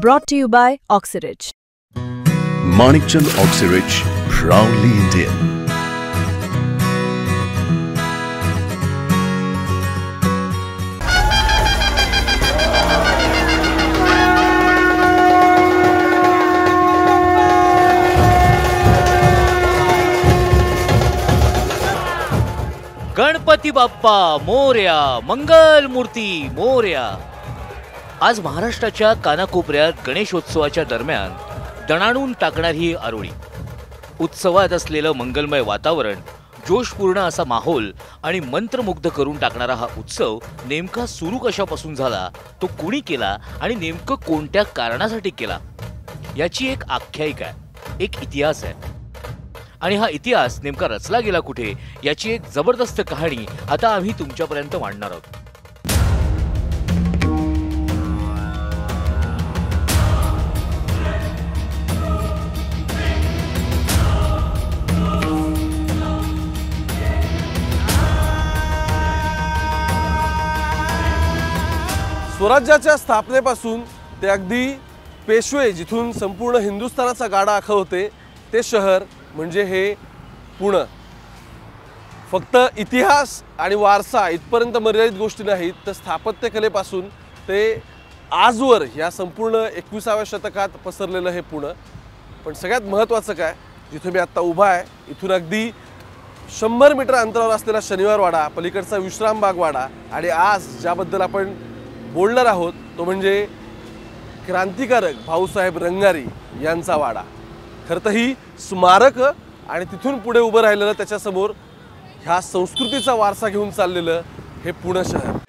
Brought to you by Oxyrich. Manikchand Oxyrich, proudly Indian. Ganpati Bappa Morya, मंगल मूर्ती मोरया. आज महाराष्ट्राच्या कानाकोपऱ्यात गणेशोत्सवाच्या दरम्यान दणाणून टाकणारी आरोळी. उत्सवात असलेलं मंगलमय वातावरण, जोशपूर्ण असा माहोल आणि मंत्रमुग्ध करून टाकणारा हा उत्सव नेमका सुरू कशापासून झाला, तो कुणी केला आणि नेमकं कोणत्या कारणासाठी केला, याची एक आख्यायिका आहे, एक इतिहास आहे. आणि हा इतिहास नेमका रचला गेला कुठे, याची एक जबरदस्त कहाणी आता आम्ही तुमच्यापर्यंत मांडणार आहोत. स्वराज्याच्या स्थापनेपासून ते अगदी पेशवे, जिथून संपूर्ण हिंदुस्थानाचा गाडा आखत होते, ते शहर म्हणजे हे पुणे. फक्त इतिहास आणि वारसा इथपर्यंत मर्यादित गोष्टी नाहीत, तर स्थापत्यकलेपासून ते आजवर या संपूर्ण 21व्या शतकात पसरलेलं हे पुणे. पण सगळ्यात महत्त्वाचं काय, जिथे मी आत्ता उभा आहे, इथून अगदी 100 मीटर अंतरावर असलेला शनिवार वाडा, पलीकडचा विश्रामबाग वाडा, आणि आज ज्याबद्दल आपण बोलणार आहोत तो म्हणजे क्रांतिकारक भाऊसाहेब रंगारी यांचा वाडा. खरं तर ही स्मारक आणि तिथून पुढे उभं राहिलेलं त्याच्यासमोर ह्या संस्कृतीचा वारसा घेऊन चाललेलं हे पुणे शहर.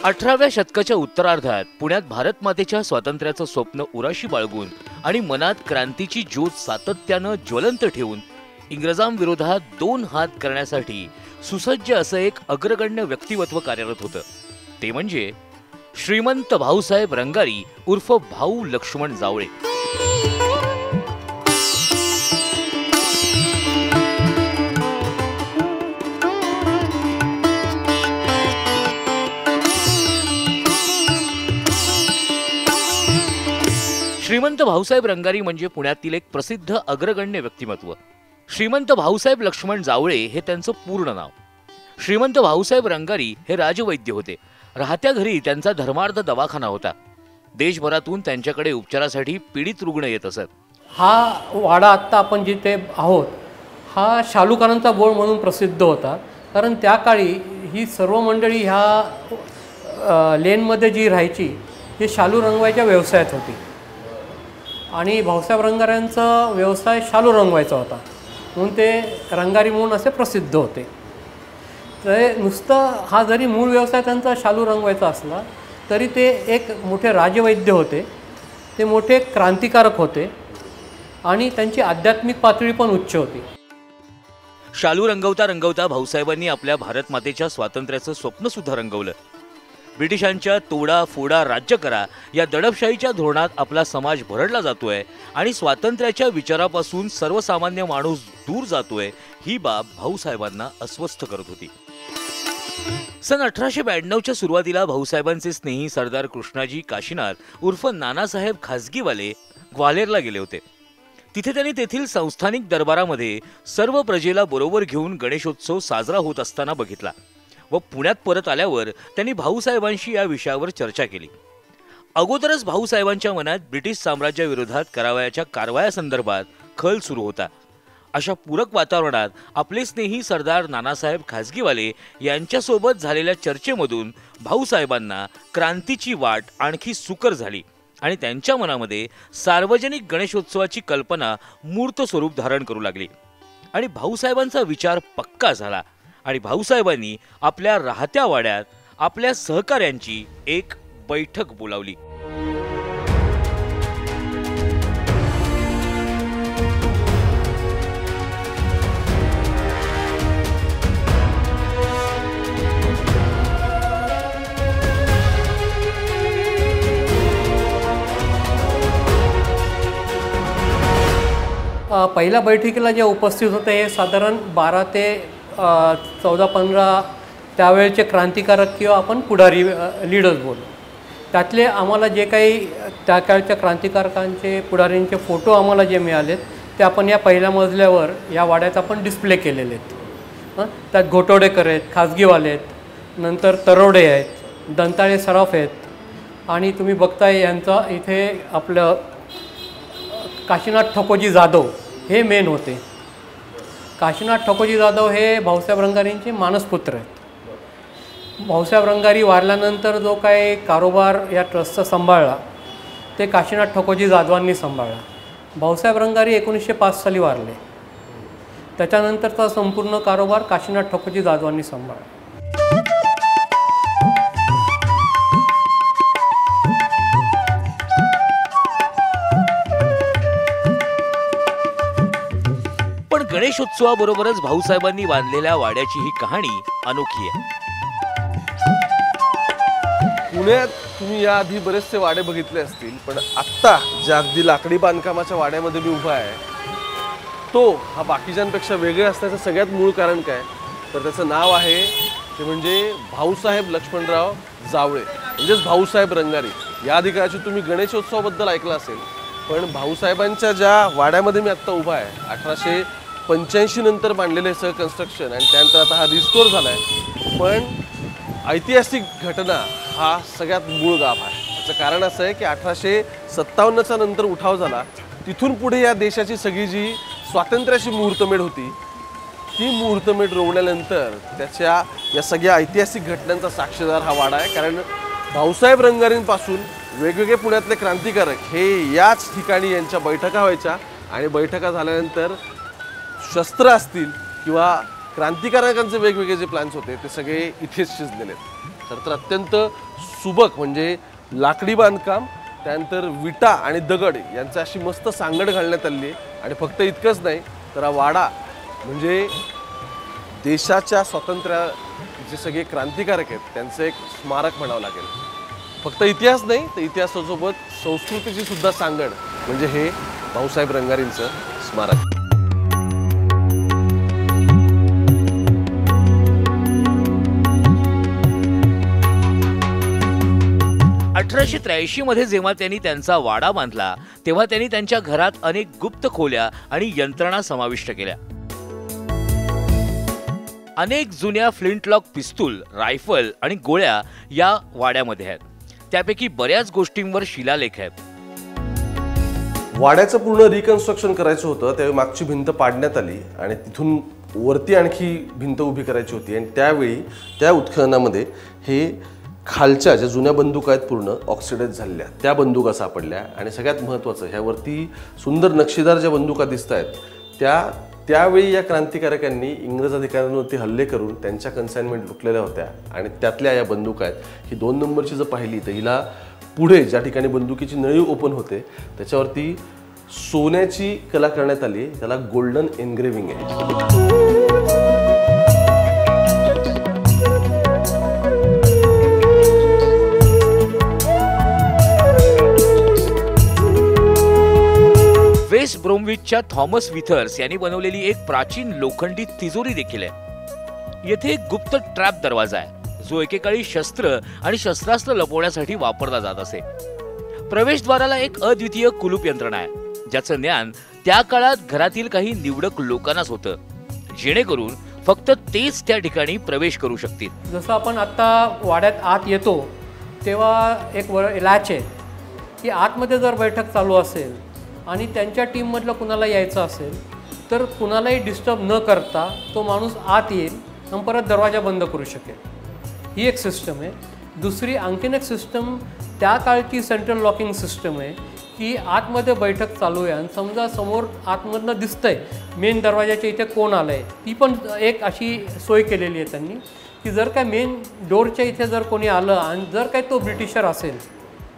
अठराव्या शतकाच्या उत्तरार्धात पुण्यात भारत मातेच्या स्वातंत्र्याचं स्वप्न उराशी बाळगून आणि मनात क्रांतीची ज्योत सातत्यानं ज्वलंत ठेवून इंग्रजांविरोधात 2 हात करण्यासाठी सुसज्ज असं एक अग्रगण्य व्यक्तिमत्व कार्यरत होतं. ते म्हणजे श्रीमंत भाऊसाहेब रंगारी उर्फ भाऊ लक्ष्मण जावळे. श्रीमंत भाऊसाहेब रंगारी म्हणजे पुण्यातील एक प्रसिद्ध अग्रगण्य व्यक्तिमत्व. श्रीमंत भाऊसाहेब लक्ष्मण जावळे हे त्यांचं पूर्ण नाव. श्रीमंत भाऊसाहेब रंगारी हे राजवैद्य होते. राहत्या घरी त्यांचा धर्मार्थ दवाखाना होता. देशभरातून त्यांच्याकडे उपचारासाठी पीडित रुग्ण येत असत. हा वाडा आत्ता आपण जिथे आहोत हा शालूकारांचा बोळ म्हणून प्रसिद्ध होता, कारण त्या काळी ही सर्व मंडळी ह्या लेनमध्ये जी राहायची हे शालू रंगवायच्या व्यवसायात होती. आणि भाऊसाहेब रंगाऱ्यांचा व्यवसाय शालू रंगवायचा होता, म्हणून ते रंगारी म्हणून असे प्रसिद्ध होते. तर नुसतं हा जरी मूळ व्यवसाय त्यांचा शालू रंगवायचा असला तरी ते एक मोठे राजवैद्य होते, ते मोठे क्रांतिकारक होते आणि त्यांची आध्यात्मिक पातळी पण उच्च होती. शालू रंगवता रंगवता भाऊसाहेबांनी आपल्या भारत मातेच्या स्वातंत्र्याचं स्वप्न सुद्धा रंगवलं. ब्रिटिशांच्या तोडा फोडा राज्य करा या दडपशाहीच्या धोरणात आपला समाज भरडला जातोय आणि स्वातंत्र्याच्या विचारापासून सर्वसामान्य माणूस दूर जातोय, ही बाब भाऊसाहेबांना अस्वस्थ करत होती. सन 1892च्या सुरुवातीला भाऊसाहेबांचे स्नेही सरदार कृष्णाजी काशीनाथ उर्फ नानासाहेब खाजगीवाले ग्वाल्हेरला गेले होते. तिथे त्यांनी तेथील संस्थानिक दरबारामध्ये सर्व प्रजेला बरोबर घेऊन गणेशोत्सव साजरा होत असताना बघितला व पुण्यात परत आल्यावर त्यांनी भाऊसाहेबांशी या विषयावर चर्चा केली. अगोदरच भाऊसाहेबांच्या मनात ब्रिटिश साम्राज्याविरोधात करावयाच्या कारवायासंदर्भात खल सुरू होता. अशा पूरक वातावरणात आपले स्नेही सरदार नानासाहेब खाजगीवाले यांच्यासोबत झालेल्या चर्चेमधून भाऊसाहेबांना क्रांतीची वाट आणखी सुकर झाली आणि त्यांच्या मनामध्ये सार्वजनिक गणेशोत्सवाची कल्पना मूर्त स्वरूप धारण करू लागली आणि भाऊसाहेबांचा विचार पक्का झाला आणि भाऊसाहेबांनी आपल्या राहत्या वाड्यात आपल्या सहकाऱ्यांची एक बैठक बोलावली. पहिल्या बैठकीला जे उपस्थित होते हे साधारण 12 ते 14-15 त्यावेळेचे क्रांतिकारक किंवा आपण पुढारी लीडर्स बोलू. त्यातले आम्हाला जे काही त्या काळच्या क्रांतिकारकांचे पुढाऱ्यांचे फोटो आम्हाला जे मिळालेत ते आपण या पहिल्या मजल्यावर या वाड्यात आपण डिस्प्ले केलेले आहेत. त्यात घोटवडेकर आहेत, खाजगीवाले आहेत, नंतर तरोडे आहेत, दंताळे सराफ आहेत आणि तुम्ही बघताय यांचा इथे आपलं काशीनाथ ठकोजी जाधव हे मेन होते. काशीनाथ ठकोजी जाधव हे भाऊसाहेब रंगारींचे मानसपुत्र आहेत. भाऊसाहेब रंगारी वारल्यानंतर जो काही कारोबार या ट्रस्टचा सांभाळला ते काशीनाथ ठकोजी जाधवांनी सांभाळला. भाऊसाहेब रंगारी 1905 साली वारले. त्याच्यानंतरचा संपूर्ण कारोबार काशीनाथ ठकोजी जाधवांनी सांभाळला. पण गणेशोत्सवाबरोबरच भाऊसाहेबांनी बांधलेल्या वाड्याची ही कहाणी अनोखी आहे. पुण्यात तुम्ही याआधी बरेचसे वाडे बघितले असतील, पण आत्ता ज्या अगदी लाकडी बांधकामाच्या वाड्यामध्ये मी उभा आहे तो हा बाकीच्यांपेक्षा वेगळे असण्याचं सगळ्यात मूळ कारण काय, तर त्याचं नाव आहे ते म्हणजे भाऊसाहेब लक्ष्मणराव जावळे, म्हणजेच भाऊसाहेब रंगारी. या आधी कदाचित तुम्ही गणेशोत्सवाबद्दल ऐकलं असेल, पण भाऊसाहेबांच्या ज्या वाड्यामध्ये मी आत्ता उभा आहे 1885 नंतर बांधलेलं हे सगळं कन्स्ट्रक्शन आणि त्यानंतर आता हा रिस्टोर झाला आहे. पण ऐतिहासिक घटना हा सगळ्यात मूळ गाभ आहे. त्याचं कारण असं आहे की 1857चा नंतर उठाव झाला, तिथून पुढे या देशाची सगळी जी स्वातंत्र्याची मुहूर्तमेढ होती ती मुहूर्तमेढ रोवल्यानंतर त्याच्या या सगळ्या ऐतिहासिक घटनांचा साक्षीदार हा वाडा आहे. कारण भाऊसाहेब रंगारींपासून वेगवेगळे पुण्यातले क्रांतिकारक हे याच ठिकाणी यांच्या बैठका व्हायच्या आणि बैठका झाल्यानंतर शस्त्र असतील किंवा क्रांतिकारकांचे वेगवेगळे जे प्लॅन्स होते ते सगळे इथेच शिजलेले आहेत. तर अत्यंत सुबक म्हणजे लाकडी बांधकाम, त्यानंतर विटा आणि दगड यांची अशी मस्त सांगड घालण्यात आली आहे. आणि फक्त इतकंच नाही तर हा वाडा म्हणजे देशाच्या स्वातंत्र्या जे सगळे क्रांतिकारक आहेत त्यांचं एक स्मारक म्हणावं लागेल. फक्त इतिहास नाही तर इतिहासासोबत संस्कृतीची सुद्धा सांगड म्हणजे हे भाऊसाहेब रंगारींचं स्मारक. 1883 मध्ये जेव्हा त्यांनी त्यांचा वाडा बांधला तेव्हा त्यांनी त्यांच्या घरात अनेक गुप्त खोल्या आणि यंत्रणा समाविष्ट केल्या. अनेक जुन्या फ्लिंटलॉक पिस्तूल, रायफल आणि गोळ्या या वाड्यामध्ये आहेत. त्यापैकी बऱ्याच गोष्टींवर शिलालेख आहेत. वाड्याचं पूर्ण रिकन्स्ट्रक्शन करायचं होतं त्यावेळी मागची भिंत पाडण्यात आली आणि तिथून वरती आणखी भिंत उभी करायची होती. आणि त्यावेळी त्या उत्खननामध्ये हे खालच्या ज्या जुन्या बंदुका आहेत पूर्ण ऑक्सिडाइज झालेल्या त्या बंदुका सापडल्या. आणि सगळ्यात महत्त्वाचं ह्यावरती सुंदर नक्षीदार ज्या बंदुका दिसत आहेत त्यावेळी या क्रांतिकारकांनी इंग्रज अधिकाऱ्यांवरती हल्ले करून त्यांच्या कन्साइनमेंट लुटलेल्या होत्या. आणि त्यातल्या या बंदुका आहेत. ही 2 नंबरची जर पाहिली तर हिला पुढे ज्या ठिकाणी बंदुकीची नळी ओपन होते त्याच्यावरती सोन्याची कला करण्यात आली, त्याला गोल्डन एनग्रेव्हिंग आहे. वेस्ट ब्रोमविचच्या थॉमस विथर्स यांनी बनवलेली एक प्राचीन लोखंडी तिजोरी देखील आहे. येथे एक गुप्त ट्रॅप दरवाजा आहे जो एकेकाळी शस्त्र आणि शस्त्रास्त्र लपवण्यासाठी वापरला जात असे. प्रवेशद्वाराला एक अद्वितीय कुलूप यंत्रणा आहे ज्याचं ज्ञान त्या काळात घरातील काही निवडक लोकांनाच होतं, जेणेकरून फक्त तेच त्या ठिकाणी प्रवेश करू शकतील. जसं आपण आता वाड्यात आत येतो तेव्हा एक लॅच आहे की आतमध्ये जर बैठक चालू असेल आणि त्यांच्या टीममधलं कुणाला यायचं असेल तर कुणालाही डिस्टर्ब न करता तो माणूस आत येईल आणि परत दरवाजा बंद करू शकेल. ही एक सिस्टम आहे. दुसरी आणखीन एक सिस्टम त्या काळची सेंट्रल लॉकिंग सिस्टम आहे की आतमध्ये बैठक चालू आहे आणि समजा समोर आतमधनं दिसतंय मेन दरवाजाच्या इथे कोण आलं आहे, ती पण एक अशी सोय केलेली आहे त्यांनी की जर काय मेन डोरच्या इथे जर कोणी आलं आणि जर काय तो ब्रिटिशर असेल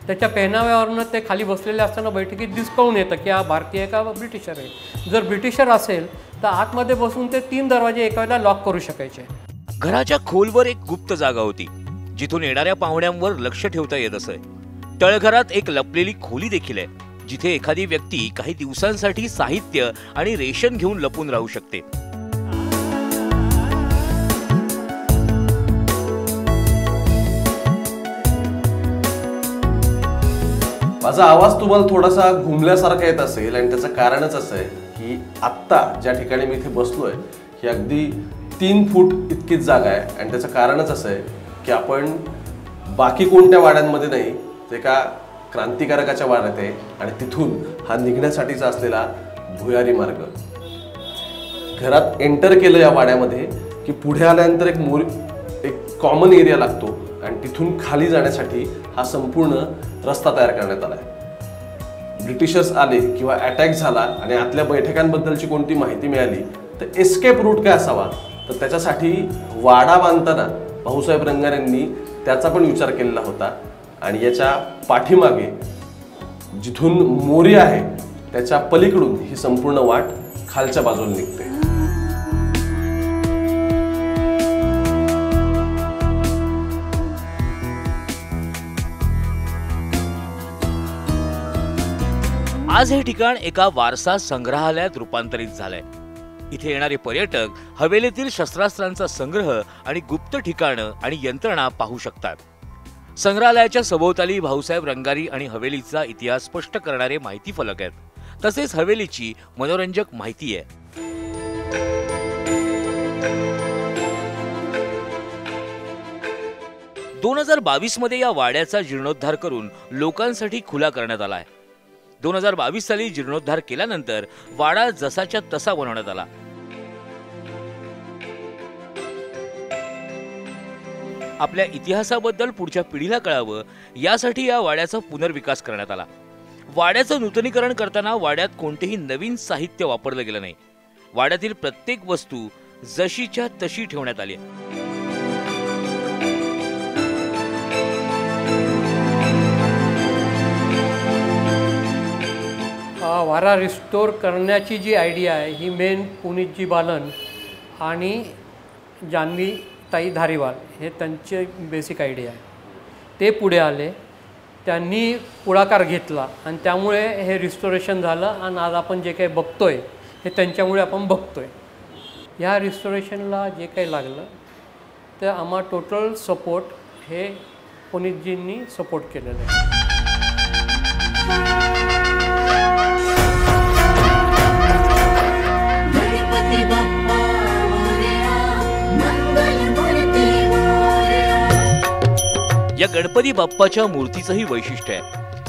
त्याच्या पेहनाव्यावरनं ते खाली बसलेले असताना बैठकीत दिसकळून येतं की हा भारतीय का ब्रिटिशर आहे. जर ब्रिटिशर असेल तर आतमध्ये बसून ते 3 दरवाजे एका वेळेला लॉक करू शकायचे. घराच्या खोलवर एक गुप्त जागा होती जिथून येणाऱ्या पाहुण्यांवर लक्ष ठेवता येत असे. तळघरात एक लपलेली खोली देखील आहे जिथे एखादी व्यक्ती काही दिवसांसाठी साहित्य आणि रेशन घेऊन लपून राहू शकते. माझा आवाज तुम्हाला थोडासा घुमल्यासारखा येत असेल आणि त्याचं कारणच असं आहे की आत्ता ज्या ठिकाणी मी इथे बसलोय ही अगदी 3 फूट इतकीच जागा आहे आणि त्याचं कारणच असं आहे की आपण बाकी कोणत्या वाड्यांमध्ये नाही ते एका क्रांतिकारकाच्या वाड्यात आहे आणि तिथून हा निघण्यासाठीचा असलेला भुयारी मार्ग. घरात एंटर केलं या वाड्यामध्ये की पुढे आल्यानंतर एक कॉमन एरिया लागतो आणि तिथून खाली जाण्यासाठी हा संपूर्ण रस्ता तयार करण्यात आला आहे. ब्रिटिशर्स आले किंवा अटॅक झाला आणि आतल्या बैठकांबद्दलची कोणती माहिती मिळाली तर एस्केप रूट काय असावा तर त्याच्यासाठी वाडा बांधताना भाऊसाहेब रंगार यांनी त्याचा पण विचार केलेला होता. आणि याच्या पाठीमागे जिथून मोरी आहे त्याच्या पलीकडून ही संपूर्ण वाट खालच्या बाजूला निघते. आज हे ठिकाण एका वारसा संग्रहालयात रूपांतरित झालंय. इथे येणारे पर्यटक हवेलीतील शस्त्रास्त्रांचा संग्रह आणि गुप्त ठिकाणं आणि यंत्रणा पाहू शकतात. संग्रहालयाच्या सभोवताली भाऊसाहेब रंगारी आणि हवेलीचा इतिहास स्पष्ट करणारे माहिती फलक आहेत. तसेच हवेलीची मनोरंजक माहिती आहे. (2022) मध्ये या वाड्याचा जीर्णोद्धार करून लोकांसाठी खुला करण्यात आला आहे. 2022 साली जीर्णोद्धार केल्यानंतर वाडा जसाच्या तसा बनवण्यात आला. आपल्या इतिहासाबद्दल पुढच्या पिढीला कळावं यासाठी या वाड्याचा पुनर्विकास करण्यात आला. वाड्याचं नूतनीकरण करताना वाड्यात कोणतेही नवीन साहित्य वापरलं गेलं नाही. वाड्यातील प्रत्येक वस्तू जशीच्या तशी ठेवण्यात आली. वाडा रिस्टोर करण्याची जी आयडिया आहे ही मेन पुनीतजी बालन आणि जान्हवी ताई धारीवाल हे त्यांचे बेसिक आयडिया आहे. ते पुढे आले, त्यांनी पुढाकार घेतला आणि त्यामुळे हे रिस्टोरेशन झालं आणि आज आपण जे काही बघतोय हे त्यांच्यामुळे आपण बघतोय. ह्या रिस्टोरेशनला जे काही लागलं तर आम्हा टोटल सपोर्ट हे पुनीतजींनी सपोर्ट केलेलं आहे. या गणपती बाप्पाच्या मूर्तीचंही वैशिष्ट्य आहे.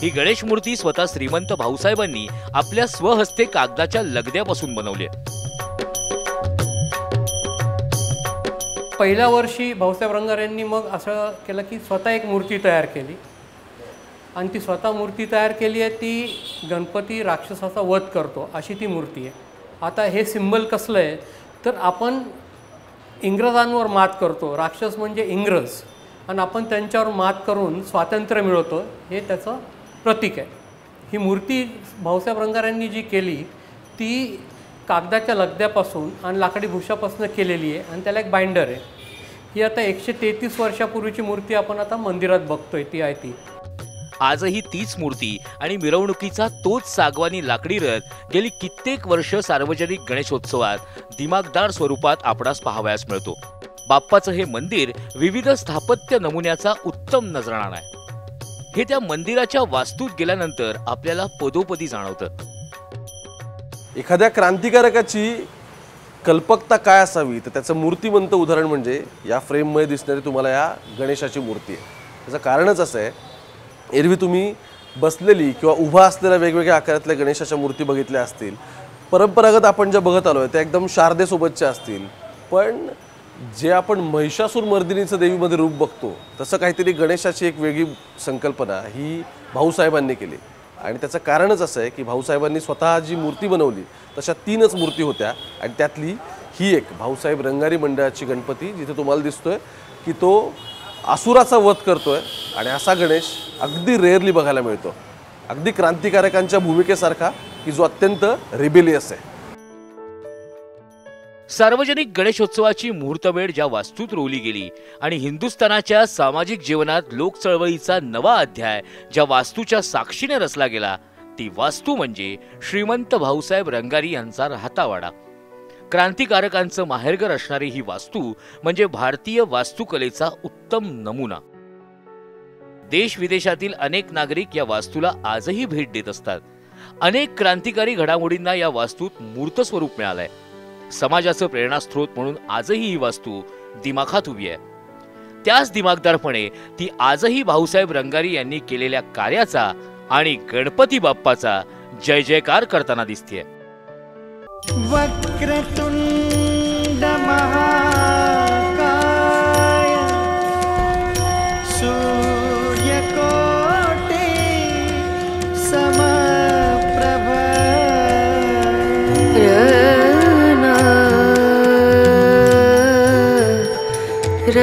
ही गणेश मूर्ती स्वतः श्रीमंत भाऊसाहेबांनी आपल्या स्वहस्ते कागदाच्या लगद्यापासून बनवली आहे. पहिल्या वर्षी भाऊसाहेब रंगार यांनी मग असं केलं की स्वतः एक मूर्ती तयार केली आणि ती स्वतः मूर्ती तयार केली आहे ती गणपती राक्षसाचा वध करतो अशी ती मूर्ती आहे. आता हे सिंबल कसलं आहे तर आपण इंग्रजांवर मात करतो, राक्षस म्हणजे इंग्रज, आणि आपण त्यांच्यावर मात करून स्वातंत्र्य मिळवतो हे त्याचं प्रतीक आहे. ही मूर्ती भाऊसाहेब रंगार यांनी जी केली ती कागदाच्या लगद्यापासून आणि लाकडी भुशापासून केलेली आहे आणि त्याला एक बाइंडर आहे. ही आता 133 वर्षापूर्वीची मूर्ती आपण आता मंदिरात बघतोय ती आहे ती. आजही तीच मूर्ती आणि मिरवणुकीचा तोच सागवानी लाकडी रथ गेली कित्येक वर्ष सार्वजनिक गणेशोत्सवात दिमागदार स्वरूपात आपणास पाहावयास मिळतो. बाप्पाचं हे मंदिर विविध स्थापत्य नमुन्याचा उत्तम नजराणा आहे. हे त्या मंदिराच्या वास्तूत गेल्यानंतर आपल्याला पदोपदी जाणवतं. एखाद्या क्रांतिकारकाची कल्पकता काय असावी तर त्याचं मूर्तिमंत उदाहरण म्हणजे या फ्रेममध्ये दिसणारी तुम्हाला या गणेशाची मूर्ती आहे. त्याचं कारणच असं आहे, एरवी तुम्ही बसलेली किंवा उभा असलेल्या वेगवेगळ्या आकारातल्या गणेशाच्या मूर्ती बघितल्या असतील. परंपरागत आपण ज्या बघत आलोय त्या एकदम शारदेसोबतच्या असतील, पण जे आपण महिषासूर मर्दिनीचं देवीमध्ये रूप बघतो तसं काहीतरी गणेशाची एक वेगळी संकल्पना ही भाऊसाहेबांनी केली. आणि त्याचं कारणच असं आहे की भाऊसाहेबांनी स्वतः जी मूर्ती बनवली तशा 3च मूर्ती होत्या आणि त्यातली ही एक भाऊसाहेब रंगारी मंडळाची गणपती, जिथे तुम्हाला दिसतोय की तो असुराचा वध करतोय. आणि असा गणेश अगदी रेअरली बघायला मिळतो, अगदी क्रांतिकारकांच्या भूमिकेसारखा की जो अत्यंत रिबेलियस आहे. सार्वजनिक गणेशोत्सवाची मुहूर्तमेढ ज्या वास्तूत रोवली गेली आणि हिंदुस्थानाच्या सामाजिक जीवनात लोक चळवळीचा नवा अध्याय ज्या वास्तूच्या साक्षीने रचला गेला ती वास्तू म्हणजे श्रीमंत भाऊसाहेब रंगारी यांचा राहता वाडा. क्रांतिकारकांचं माहेरघर असणारी ही वास्तू म्हणजे भारतीय वास्तुकलेचा उत्तम नमुना. देश विदेशातील अनेक नागरिक या वास्तूला आजही भेट देत असतात. अनेक क्रांतिकारी घडामोडींना या वास्तूत मूर्त स्वरूप मिळालंय. समाजाचं प्रेरणास्त्रोत म्हणून आजही ही वास्तू दिमाखात उभी आहे. त्याच दिमागदारपणे ती आजही भाऊसाहेब रंगारी यांनी केलेल्या कार्याचा आणि गणपती बाप्पाचा जय जयकार करताना दिसतेय. वक्रतुंड महाकाय सूर्यकोटि समप्रभ र